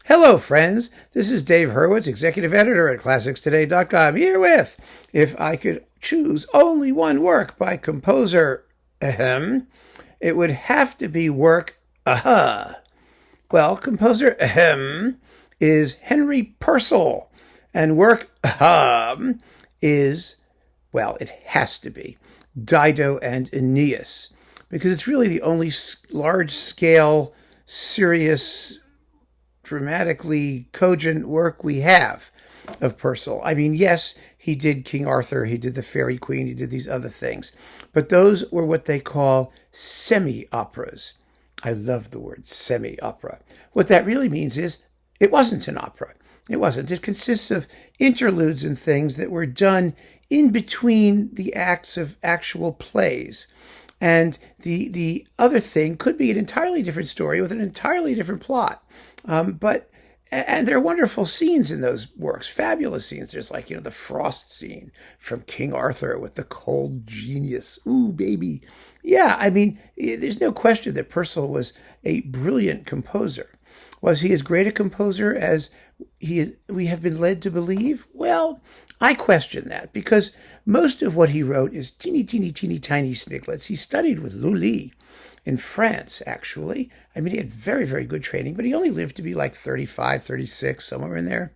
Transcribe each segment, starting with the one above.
Hello, friends. This is Dave Hurwitz, executive editor at ClassicsToday.com, here with If I Could Choose Only One Work by Composer, it would have to be work, Well, composer, is Henry Purcell, and work, is, well, it has to be Dido and Aeneas, because it's really the only large-scale, serious, dramatically cogent work we have of Purcell. I mean, yes, he did King Arthur, he did the Fairy Queen, he did these other things, but those were what they call semi-operas. I love the word semi-opera. What that really means is it wasn't an opera. It wasn't. It consists of interludes and things that were done in between the acts of actual plays. And the other thing could be an entirely different story with an entirely different plot. And there are wonderful scenes in those works, fabulous scenes. There's like, the frost scene from King Arthur with the cold genius. Ooh, baby. Yeah, I mean, there's no question that Purcell was a brilliant composer. Was he as great a composer as we have been led to believe? Well, I question that, because most of what he wrote is teeny tiny sniglets. He studied with Lully in France, actually. I mean, he had very, very good training, but he only lived to be like 35, 36, somewhere in there.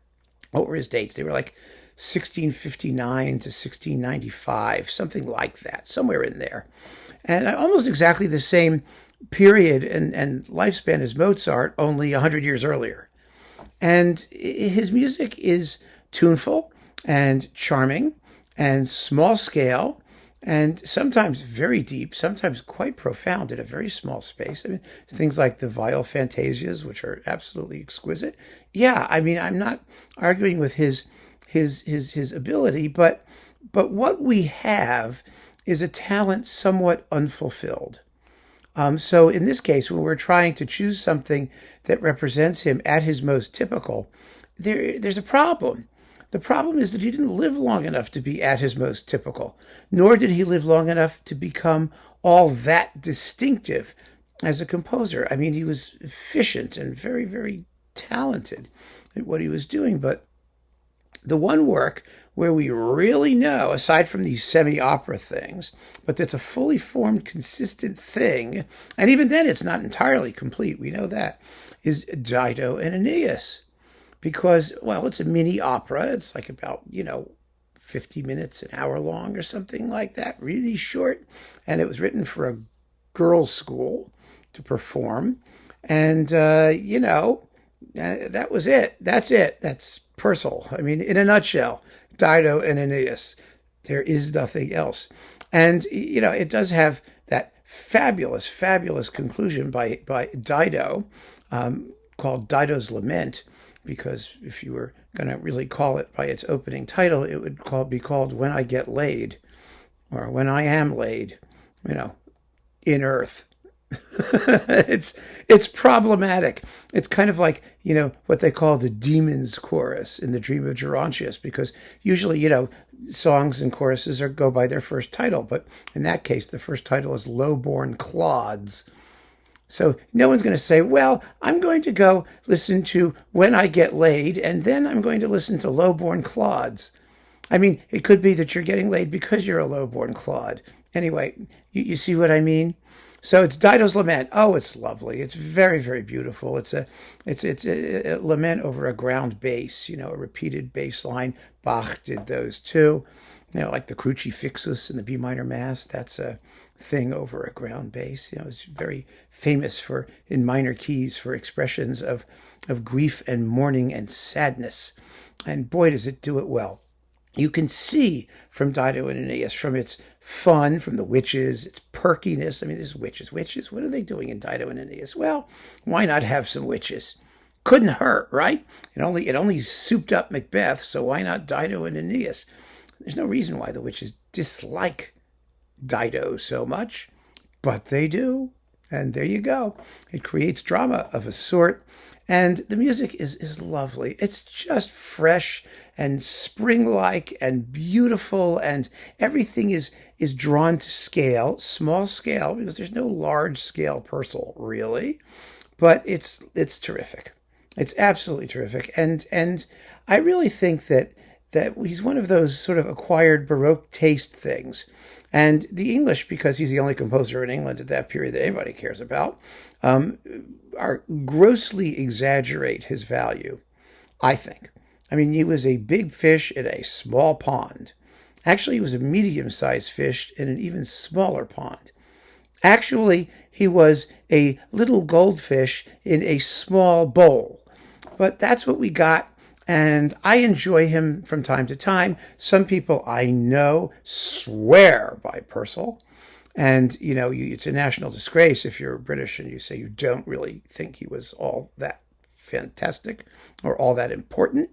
What were his dates? They were like 1659 to 1695, something like that, somewhere in there. And almost exactly the same period and lifespan as Mozart, only 100 years earlier. And his music is tuneful and charming and small scale and sometimes very deep, sometimes quite profound in a very small space. I mean, things like the Viol Fantasias, which are absolutely exquisite. Yeah, I mean, I'm not arguing with his ability, but what we have is a talent somewhat unfulfilled. So in this case, when we're trying to choose something that represents him at his most typical, there's a problem. The problem is that he didn't live long enough to be at his most typical, nor did he live long enough to become all that distinctive as a composer. I mean, he was efficient and very, very talented at what he was doing, but the one work where we really know, aside from these semi-opera things, but that's a fully formed, consistent thing, and even then it's not entirely complete, we know that, is Dido and Aeneas. Because, well, it's a mini opera. It's like about, 50 minutes, an hour long or something like that, really short. And it was written for a girls' school to perform. And, that was it. That's it. That's Purcell. I mean, in a nutshell, Dido and Aeneas. There is nothing else. And, it does have that fabulous, fabulous conclusion by Dido, called Dido's Lament, because if you were going to really call it by its opening title, it would be called When I Get Laid, or When I Am Laid, in Earth. It's problematic. It's kind of like, what they call the Demon's Chorus in the Dream of Gerontius, because usually, songs and choruses go by their first title, but in that case, the first title is Low-Born Clods. So no one's going to say, well, I'm going to go listen to When I Get Laid, and then I'm going to listen to Low-Born Clods. I mean, it could be that you're getting laid because you're a low-born clod. Anyway, you see what I mean? So it's Dido's Lament. Oh, it's lovely. It's very, very beautiful. It's a lament over a ground bass, a repeated bass line. Bach did those too. Like the Crucifixus and the B minor Mass. That's a thing over a ground bass. It's very famous in minor keys for expressions of grief and mourning and sadness. And boy, does it do it well. You can see from Dido and Aeneas, from its fun, from the witches, its perkiness. I mean, there's witches. What are they doing in Dido and Aeneas? Well, why not have some witches? Couldn't hurt, right? It only souped up Macbeth, so why not Dido and Aeneas? There's no reason why the witches dislike Dido so much, but they do. And there you go. It creates drama of a sort. And the music is lovely. It's just fresh and spring-like and beautiful, and everything is drawn to scale, small scale, because there's no large-scale Purcell, really. But it's terrific. It's absolutely terrific. And I really think that he's one of those sort of acquired Baroque taste things. And the English, because he's the only composer in England at that period that anybody cares about, are grossly exaggerate his value, I think. I mean, he was a big fish in a small pond. Actually, he was a medium-sized fish in an even smaller pond. Actually, he was a little goldfish in a small bowl. But that's what we got, and I enjoy him from time to time. Some people I know swear by Purcell. And, it's a national disgrace if you're British and you say you don't really think he was all that fantastic or all that important.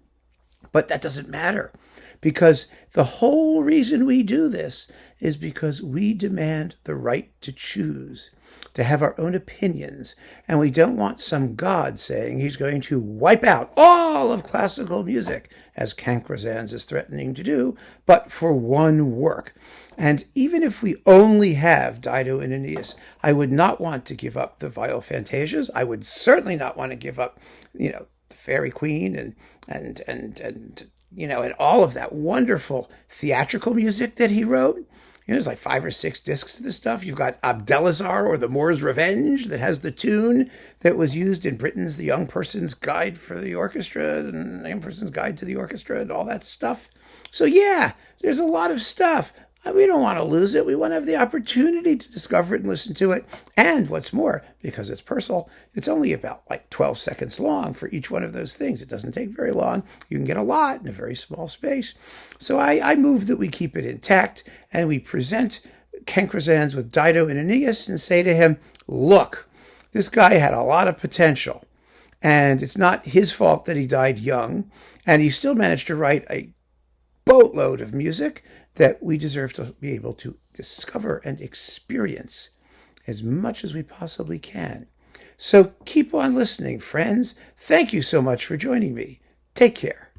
But that doesn't matter, because the whole reason we do this is because we demand the right to choose, to have our own opinions, and we don't want some god saying he's going to wipe out all of classical music, as Cancrozans is threatening to do, but for one work. And even if we only have Dido and Aeneas, I would not want to give up the Viol Fantasias. I would certainly not want to give up, the Fairy Queen and all of that wonderful theatrical music that he wrote. There's like 5 or 6 discs of this stuff. You've got Abdelazar, or the Moor's Revenge, that has the tune that was used in Britain's The Young Person's Guide for the Orchestra and The Young Person's Guide to the Orchestra and all that stuff. So yeah, there's a lot of stuff. We don't want to lose it. We want to have the opportunity to discover it and listen to it. And what's more, because it's Purcell, it's only about like 12 seconds long for each one of those things. It doesn't take very long. You can get a lot in a very small space. So I move that we keep it intact and we present Cancrozans with Dido and Aeneas and say to him, look, this guy had a lot of potential. And it's not his fault that he died young. And he still managed to write a boatload of music that we deserve to be able to discover and experience as much as we possibly can. So keep on listening, friends. Thank you so much for joining me. Take care.